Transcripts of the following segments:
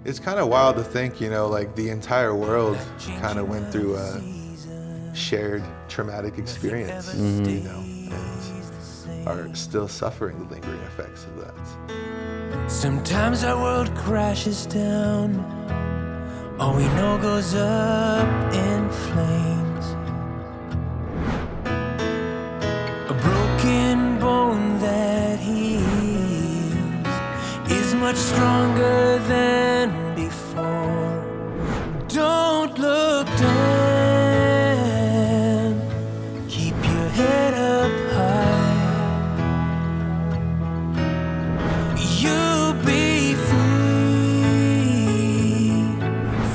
It's kind of wild to think, like the entire world kind of went through a shared traumatic experience, and are still suffering the lingering effects of that. Sometimes our world crashes down, all we know goes up in flames. A broken bone that heals is much stronger than before. Don't look down, keep your head up high. You'll be free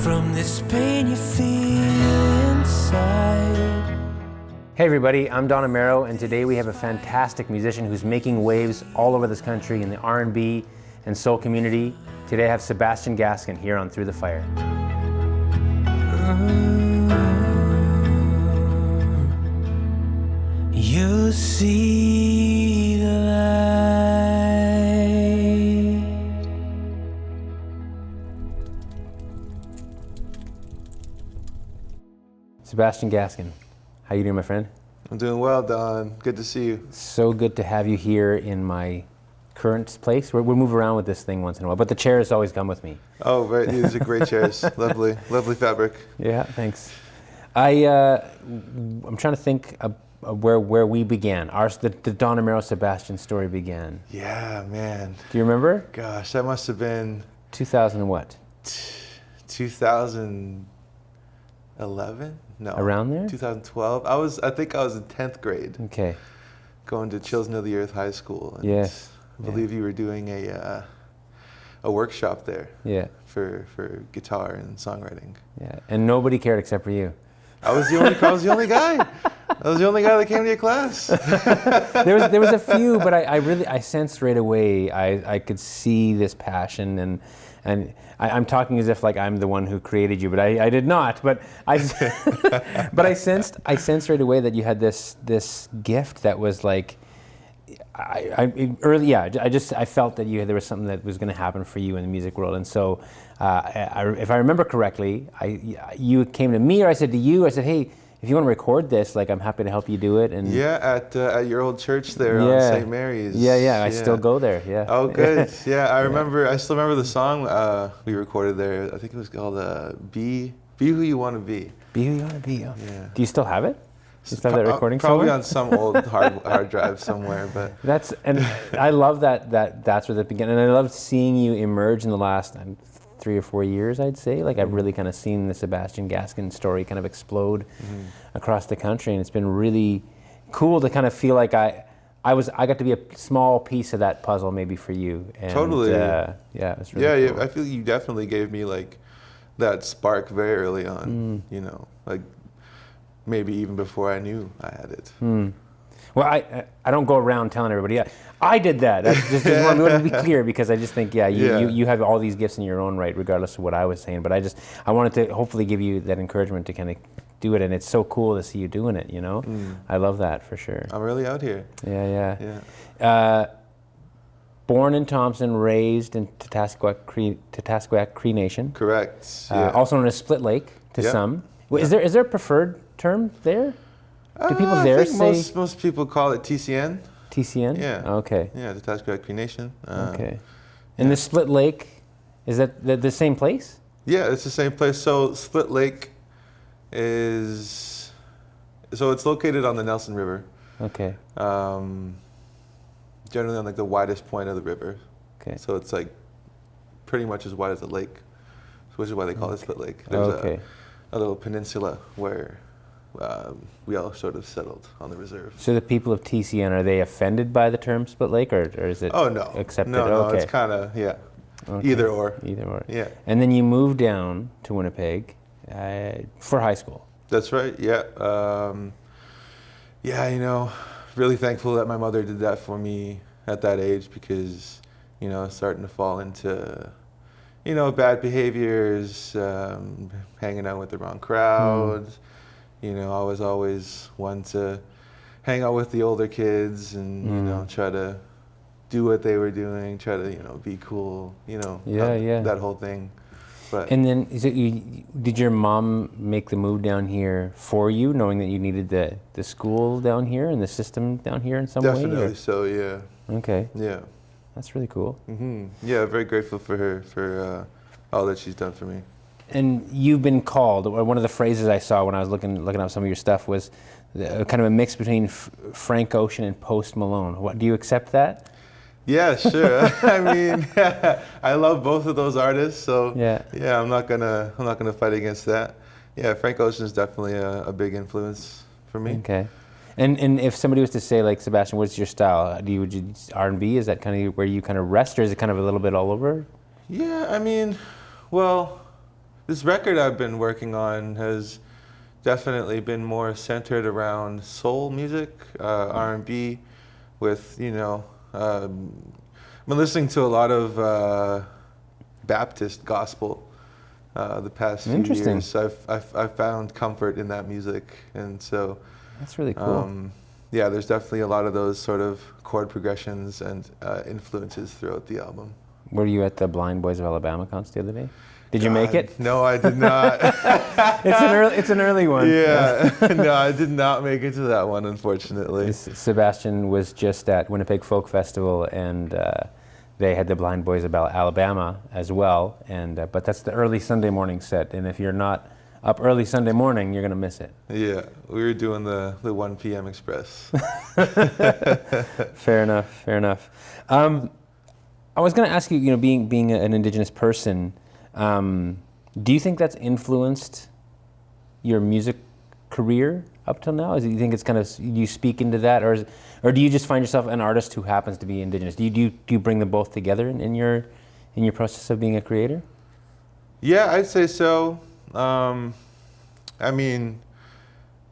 from this pain you feel inside. Hey everybody, I'm Don Amaro, and today we have a fantastic musician who's making waves all over this country in the R&B and soul community. Today I have Sebastian Gaskin here on Through the Fire. You see the light. Sebastian Gaskin, how you doing, my friend? I'm doing well, Don. Good to see you. So good to have you here in my current place. We'll move around with this thing once in a while, but the chairs always come with me. Oh, right. These are great chairs. Lovely fabric. Yeah, thanks. I'm trying to think of where we began. The Don Amaro Sebastian story began. Yeah, man. Do you remember? Gosh, that must have been 2000 and what? 2011? No. Around there? 2012. I think I was in 10th grade. Okay. Going to Children of the Earth High School. And Yes. I believe you were doing a workshop there. Yeah. For guitar and songwriting. Yeah. And nobody cared except for you. I was the only guy. I was the only guy that came to your class. There was a few, but I sensed right away. I could see this passion, and I'm talking as if like I'm the one who created you, but I did not. But I sensed right away that you had this gift that was like. I felt that there was something that was going to happen for you in the music world, and so if I remember correctly, you came to me or I said to you, I said, hey, if you want to record this, like I'm happy to help you do it. And at your old church there on St. Mary's. Yeah, I still go there. Yeah. Oh, good. Yeah, I remember. I still remember the song we recorded there. I think it was called "Be Who You Want to Be." Be who you want to be. Oh. Yeah. Do you still have it? You still have that recording probably somewhere? on some old hard drive somewhere, but and I love that's where that began, and I love seeing you emerge in the last 3 or 4 years. I'd say I've really kind of seen the Sebastian Gaskin story kind of explode across the country, and it's been really cool to kind of feel like I got to be a small piece of that puzzle maybe for you. And, totally. It was really cool. I feel you definitely gave me like that spark very early on. Like. Maybe even before I knew I had it. Well, I don't go around telling everybody, yeah, I did that. That's just want to be clear, because I just think, you have all these gifts in your own right, regardless of what I was saying. But I wanted to hopefully give you that encouragement to kind of do it, and it's so cool to see you doing it. I love that for sure. I'm really out here. Yeah. Born in Thompson, raised in Tatasquak Cree Nation. Correct. Also known as Split Lake to some. Is there a preferred term there? Do people there I think say most people call it TCN? TCN? Yeah. Okay. Yeah, the Tasqueña Cree Nation. Okay. And the Split Lake, is that the same place? Yeah, it's the same place. So Split Lake it's located on the Nelson River. Okay. Generally on like the widest point of the river. Okay. So it's like pretty much as wide as the lake, which is why they call it Split Lake. There's a little peninsula where we all sort of settled on the reserve. So the people of TCN, are they offended by the term Split Lake, or is it accepted? No, it's kind of, either or. Either or. Yeah. And then you moved down to Winnipeg for high school. That's right, yeah. Really thankful that my mother did that for me at that age, because, starting to fall into bad behaviors, hanging out with the wrong crowd. I was always one to hang out with the older kids and, try to do what they were doing, try to, be cool, that whole thing. But And then, did your mom make the move down here for you, knowing that you needed the school down here and the system down here in some way? definitely so, yeah. Okay, Yeah. that's really cool. Yeah, very grateful for her for all that she's done for me. And you've been called. One of the phrases I saw when I was looking up some of your stuff was kind of a mix between Frank Ocean and Post Malone. What do you accept that? Yeah, sure. I mean, I love both of those artists, so Yeah. I'm not gonna fight against that. Yeah, Frank Ocean is definitely a big influence for me. Okay. And if somebody was to say, like, Sebastian, what's your style? Would you R&B? Is that kind of where you kind of rest, or is it kind of a little bit all over? Yeah, I mean, well, this record I've been working on has definitely been more centered around soul music, R&B, with, I've been listening to a lot of Baptist gospel the past few Interesting. years. I've found comfort in that music, and so That's really cool. yeah, there's definitely a lot of those sort of chord progressions and influences throughout the album. Were you at the Blind Boys of Alabama concert the other day? Did you make it? No, I did not. It's an early one. Yeah, no, I did not make it to that one, unfortunately. Sebastian was just at Winnipeg Folk Festival, and they had the Blind Boys of Alabama as well. And but that's the early Sunday morning set, and if you're not up early Sunday morning, you're gonna miss it. Yeah, we were doing the 1 p.m. express. Fair enough. I was gonna ask you, being an Indigenous person, do you think that's influenced your music career up till now? Do you think it's kind of, you speak into that, or do you just find yourself an artist who happens to be Indigenous? Do you bring them both together in your process of being a creator? Yeah, I'd say so. I mean,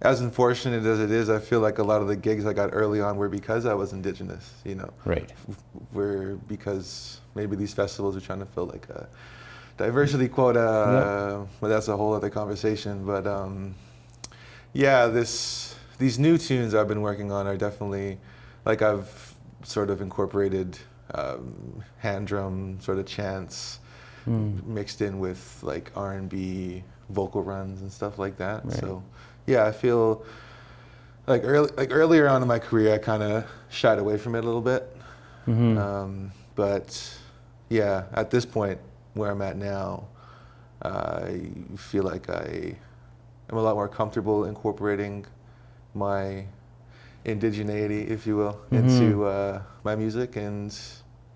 as unfortunate as it is, I feel like a lot of the gigs I got early on were because I was Indigenous, Right. Were because maybe these festivals are trying to fill like a diversity quota, but that's a whole other conversation. But yeah, these new tunes I've been working on are definitely, like, I've sort of incorporated hand drum sort of chants mixed in with like R&B vocal runs and stuff like that. Right. So yeah, I feel like earlier on in my career I kind of shied away from it a little bit. But yeah, at this point where I'm at now, I feel like I'm a lot more comfortable incorporating my indigeneity, if you will, into my music and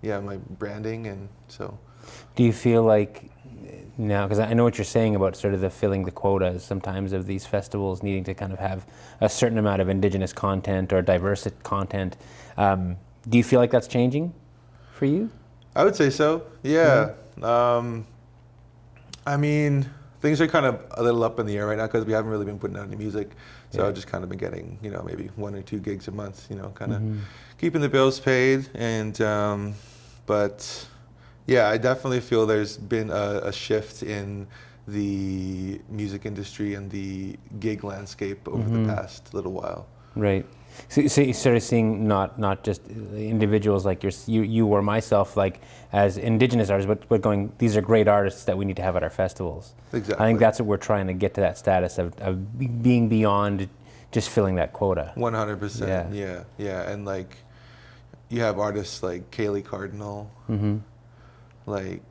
my branding, and so. Do you feel like now, because I know what you're saying about sort of filling the quotas sometimes of these festivals needing to kind of have a certain amount of Indigenous content or diverse content, do you feel like that's changing for you? I would say so, yeah. I mean, things are kind of a little up in the air right now because we haven't really been putting out any music. So I've just kind of been getting, maybe 1 or 2 gigs a month, kind of keeping the bills paid. And, but yeah, I definitely feel there's been a shift in the music industry and the gig landscape over the past little while. Right. So you started seeing not just individuals like you or myself, like as Indigenous artists, but going, these are great artists that we need to have at our festivals. Exactly. I think that's what we're trying to get to, that status of being beyond just filling that quota. 100%. Yeah. And like, you have artists like Kaylee Cardinal, like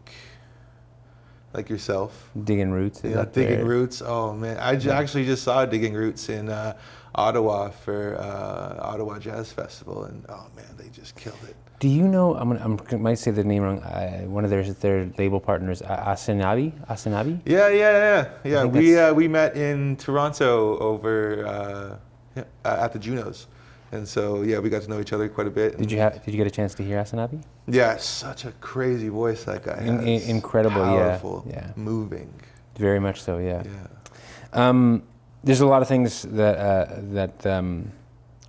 yourself. Digging Roots. Digging Roots. Oh man, I actually just saw Digging Roots in Ottawa for Ottawa Jazz Festival, and oh man, they just killed it. Do you know? I might say the name wrong. One of their label partners, Asinabi. Yeah. We met in Toronto over at the Junos, and so yeah, we got to know each other quite a bit. Did you get a chance to hear Asinabi? Yeah, such a crazy voice that guy has. Incredible, powerful, yeah. Moving. Very much so, yeah. Yeah. There's a lot of things that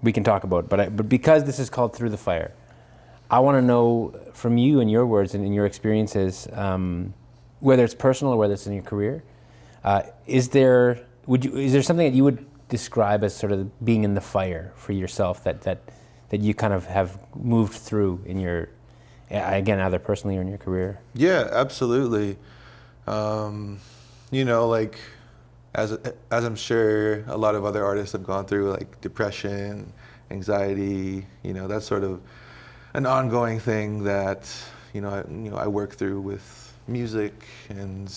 we can talk about, but because this is called Through the Fire, I want to know from you and your words and in your experiences, whether it's personal or whether it's in your career, is there something that you would describe as sort of being in the fire for yourself that you kind of have moved through in your, again, either personally or in your career? Yeah, absolutely. You know, like as I'm sure a lot of other artists have gone through, like depression, anxiety. You know, that's sort of an ongoing thing that I work through with music, and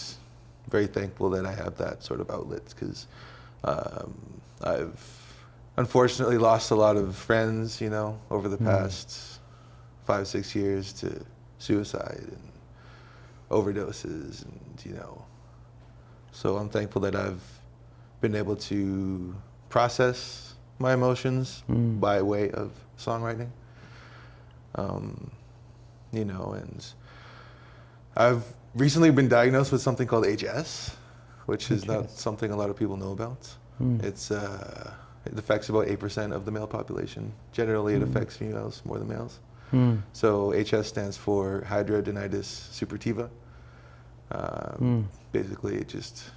very thankful that I have that sort of outlet, because I've unfortunately lost a lot of friends, you know, over the past 5-6 years to suicide and overdoses, and so I'm thankful that I've been able to process my emotions by way of songwriting. And I've recently been diagnosed with something called HS, which is not something a lot of people know about. It affects about 8% of the male population. Generally, it affects females more than males. So HS stands for hidradenitis suppurativa. Basically, it just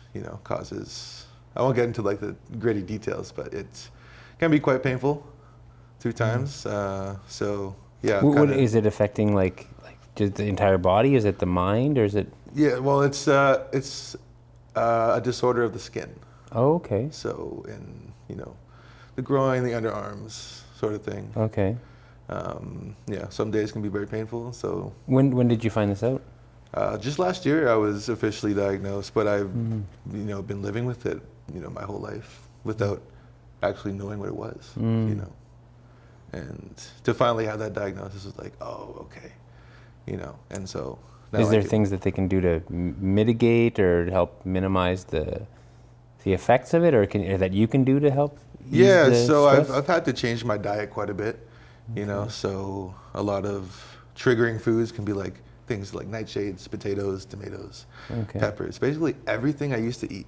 causes. I won't get into like the gritty details, but it can be quite painful through times. So yeah. What is it affecting? Like just the entire body? Is it the mind, or is it? Yeah. Well, it's a disorder of the skin. Oh, okay. So in the groin, the underarms, sort of thing. Okay. Yeah. Some days can be very painful. So When did you find this out? just last year, I was officially diagnosed, but I've been living with it, my whole life without actually knowing what it was, And to finally have that diagnosis was like, oh, okay, And so now Is there things that they can do to mitigate or help minimize the effects of it, or that you can do to help ease Yeah, the so stress? I've had to change my diet quite a bit, So a lot of triggering foods can be like things like nightshades, potatoes, tomatoes, peppers. Basically everything I used to eat.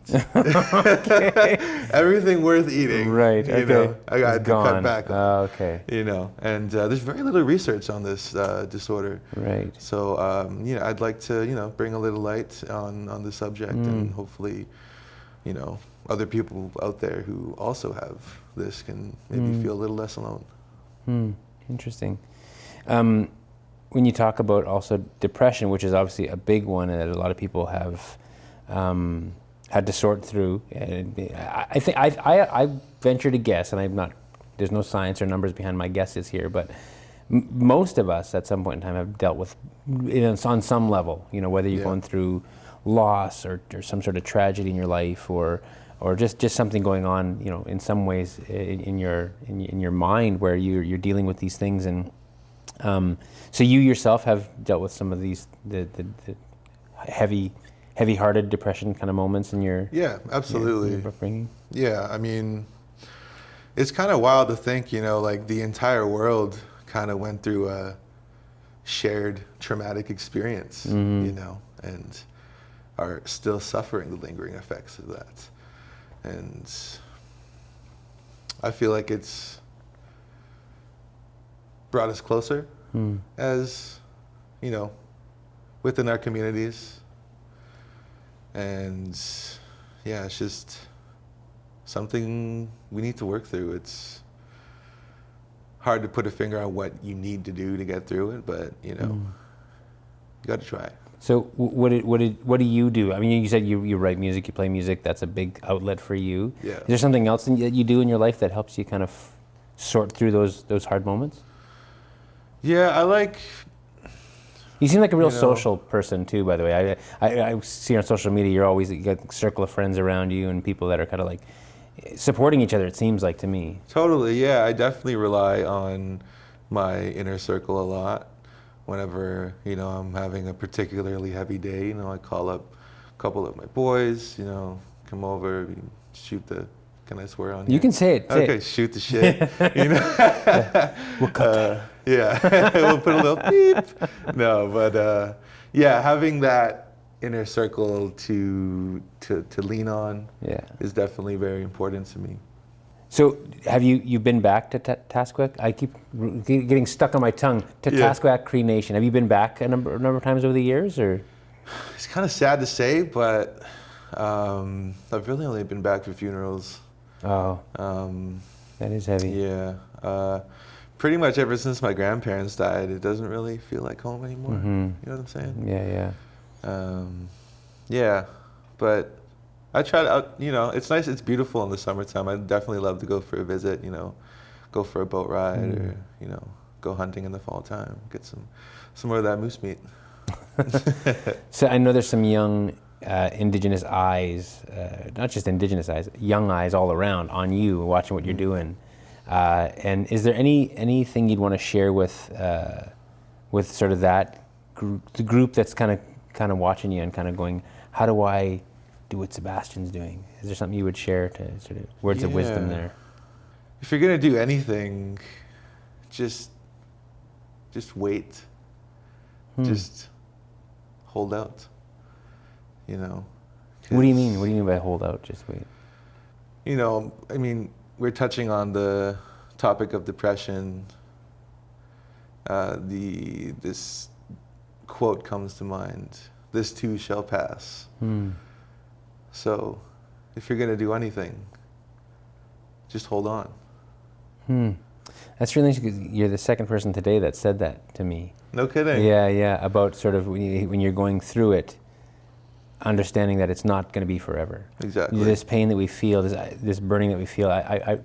Everything worth eating. Right. Okay. I got to cut back on. Oh, okay. And there's very little research on this disorder. Right. So I'd like to bring a little light on the subject, and hopefully other people out there who also have this can maybe feel a little less alone. Interesting. When you talk about also depression, which is obviously a big one that a lot of people have had to sort through, I think I venture to guess, and there's no science or numbers behind my guesses here, but most of us at some point in time have dealt with it on some level. Whether you're going through loss or some sort of tragedy in your life, or just something going on, in some ways in your mind where you're dealing with these things. And so you yourself have dealt with some of these the heavy-hearted depression kind of moments in your absolutely your upbringing. Yeah, I mean, it's kind of wild to think, like the entire world kind of went through a shared traumatic experience, and are still suffering the lingering effects of that. And I feel like it's brought us closer as, within our communities. And yeah, it's just something we need to work through. It's hard to put a finger on what you need to do to get through it, but you got to try. So what do you do? I mean, you said you write music, you play music. That's a big outlet for you. Yeah. Is there something else that you do in your life that helps you kind of sort through those hard moments? Yeah, You seem like a real social person too, by the way. I see on social media you got a circle of friends around you and people that are kind of like supporting each other, it seems like to me. Totally, yeah. I definitely rely on my inner circle a lot. Whenever, I'm having a particularly heavy day, I call up a couple of my boys, come over, can I swear on You can say it. Okay, shoot the shit. We'll cut that. Yeah, we'll put a little beep. No, but having that inner circle to lean on is definitely very important to me. So have you been back to Tasqueque? I keep getting stuck on my tongue. To Tasqueque Cree Nation. Have you been back a number of times over the years, or? It's kind of sad to say, but I've really only been back for funerals. Oh, that is heavy. Yeah. Pretty much ever since my grandparents died, it doesn't really feel like home anymore. You know what I'm saying? Yeah. Yeah, but I try to, it's nice. It's beautiful in the summertime. I definitely love to go for a visit. Go for a boat ride, or go hunting in the fall time. Get some more of that moose meat. So I know there's some young Indigenous eyes, not just Indigenous eyes, young eyes all around on you, watching what you're doing. And is there anything you'd want to share with sort of that the group that's kind of watching you and kind of going, how do I do what Sebastian's doing? Is there something you would share to sort of words of wisdom there? If you're gonna do anything, just wait. Just hold out. What do you mean? What do you mean by hold out? Just wait. I mean, we're touching on the topic of depression. This quote comes to mind: "This too shall pass." So, if you're gonna do anything, just hold on. That's really interesting, because you're the second person today that said that to me. No kidding. Yeah, about sort of when you're going through it, understanding that it's not going to be forever. Exactly. This pain that we feel, this burning that we feel. I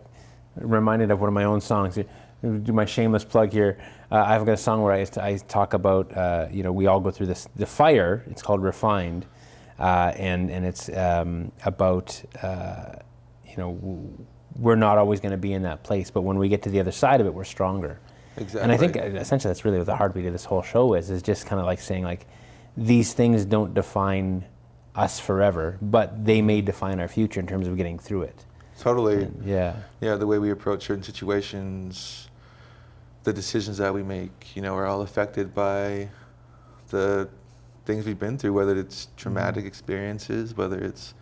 reminded of one of my own songs. Do my shameless plug here. I've got a song where I talk about we all go through the fire. It's called Refined, and it's about we're not always going to be in that place, but when we get to the other side of it, we're stronger. Exactly. And I think essentially that's really what the heartbeat of this whole show is just kind of like saying, like, these things don't define us forever, but they may define our future in terms of getting through it. Totally. And yeah, the way we approach certain situations, the decisions that we make, are all affected by the things we've been through, whether it's traumatic experiences, whether it's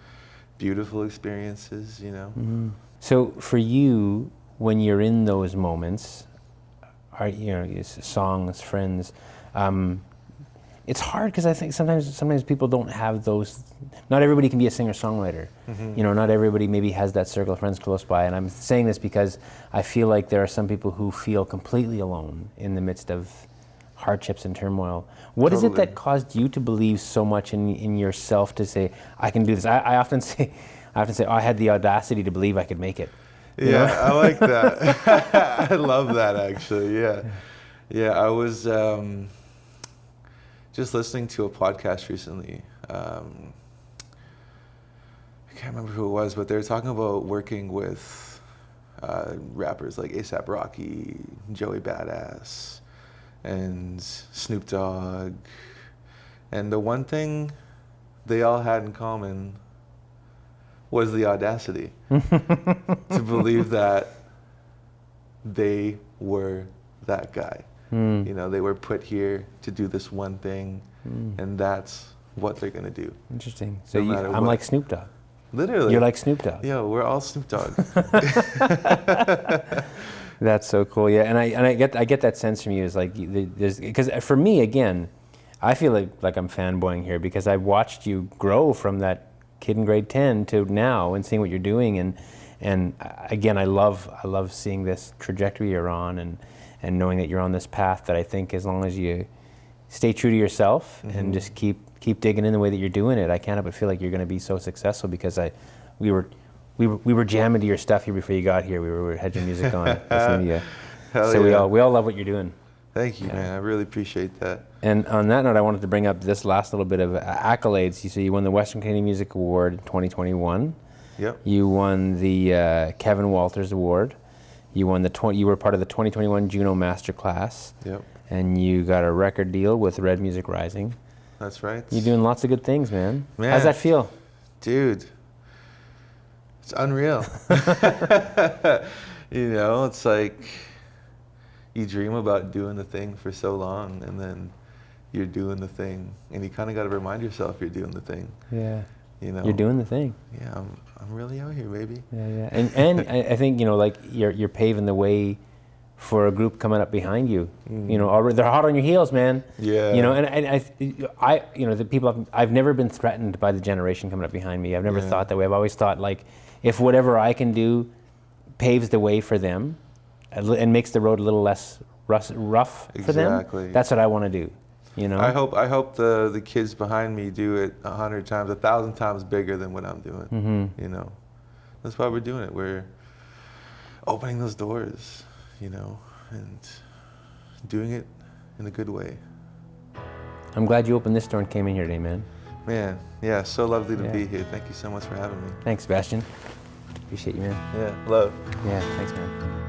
beautiful experiences, So for you, when you're in those moments, songs, friends, it's hard because I think sometimes people don't have those. Not everybody can be a singer-songwriter. Not everybody maybe has that circle of friends close by. And I'm saying this because I feel like there are some people who feel completely alone in the midst of hardships and turmoil. What is it that caused you to believe so much in yourself to say, I can do this? I often say, I had the audacity to believe I could make it. I like that. I love that, actually. Yeah. I was just listening to a podcast recently. I can't remember who it was, but they were talking about working with rappers like A$AP Rocky, Joey Badass, and Snoop Dogg. And the one thing they all had in common was the audacity to believe that they were that guy. They were put here to do this one thing, and that's what they're gonna do. Interesting. So No I'm like Snoop Dogg. Literally. You're like Snoop Dogg. Yeah, we're all Snoop Dogg. That's so cool. Yeah, and I get that sense from you. Is like because for me, again, I feel like I'm fanboying here because I watched you grow from that kid in grade 10 to now and seeing what you're doing, and again, I love seeing this trajectory you're on, and knowing that you're on this path that I think as long as you stay true to yourself and just keep digging in the way that you're doing it, I can't help but feel like you're going to be so successful because we were jamming to your stuff here before you got here. We had your music on, listening to you. So yeah. we all love what you're doing. Thank you, man. I really appreciate that. And on that note, I wanted to bring up this last little bit of accolades. So you won the Western Canadian Music Award in 2021. Yep. You won the Kevin Walters Award. You won you were part of the 2021 Juno Masterclass. Yep. And you got a record deal with Red Music Rising. That's right. You're doing lots of good things, man. Man. How's that feel? Dude, it's unreal. It's like you dream about doing the thing for so long, and then you're doing the thing, and you kind of got to remind yourself you're doing the thing. Yeah. You're doing the thing. Yeah, I'm really out here, baby. Yeah. And I think like you're paving the way for a group coming up behind you. Already they're hot on your heels, man. Yeah. And I the people I've never been threatened by the generation coming up behind me. I've never thought that way. I've always thought, like, if whatever I can do paves the way for them and makes the road a little less rough for them, that's what I want to do. You know. I hope the kids behind me do it 100 times, 1,000 times bigger than what I'm doing. Mm-hmm. You know, that's why we're doing it. We're opening those doors, you know, and doing it in a good way. I'm glad you opened this door and came in here today, man. Man, yeah, so lovely to Yeah. be here. Thank you so much for having me. Thanks, Sebastian. Appreciate you, man. Yeah, love. Yeah, thanks, man.